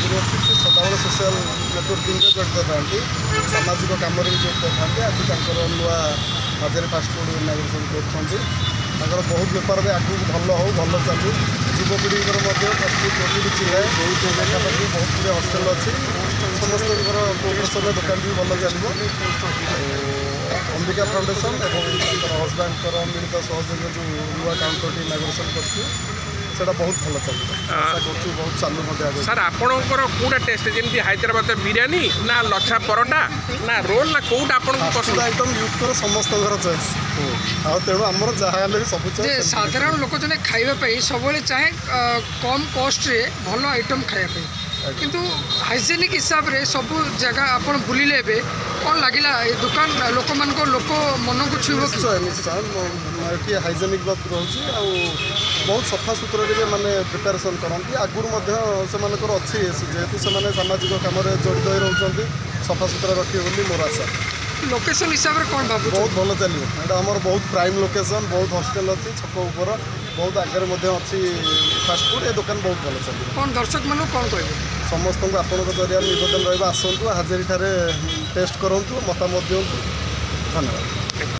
आगुरी अच्छी से सदाबले social networking जड़ित था सामाजिक कम जड़ित था आज नुआ हाजेरी फास्टफुड इनागुरेसन कर बहुत बेपार भी आगे भल हो भल चलू युवपीढ़ी फास्टफुड भी चिल्लाए पाखापाखि बहुत गुड़े हस्टेल अच्छी समस्त कोऑपरेशन दुकान भी भल चलो अंबिका फाउंडेशन और हजबैंड मिलित सहयोग जो नुआ काउंटर इनागुरेसन कर बहुत भल चलो आशा कर बहुत चालू सर आपणकर कौटा टेस्ट जमी हैदराबाद बिरियानी ना लच्छा परोटा ना रोल ना कौटा पसंद आइटम यूज कर समस्त चॉइस तेणु आमर जहाँ भी सब साधारण लोक जने खाइबा सब चाहे कम कॉस्ट रे भल आइटम खाइबा किंतु हाइजेनिक हिसाब रे सब जगह आपन बुलिले बे कौन लगिला दुकान लोक मन मन को छुईब निश्चय निश्चय ये हाइजेनिक बात रोचे बहुत सफा सुतुरा माने प्रिपेरेसन करती आगुरी अच्छी जेहेतु से सामाजिक कम जड़ित हो रोचे सफा सुतुरा रखिए बोली मोर आशा लोकेशन हिसाब से कौन भाव बहुत भल चलो यहाँ आमर बहुत प्राइम लोकेशन बहुत हॉस्टेल अच्छी छक उपर बहुत आगे अच्छी फास्टफुड ये दुकान बहुत भल चलो कौन दर्शक मान कौन कह समस्त आपण जरिए निवेदन रहा आसतु हाजेरी टेस्ट करूँ मतामत दिंतु धन्यवाद।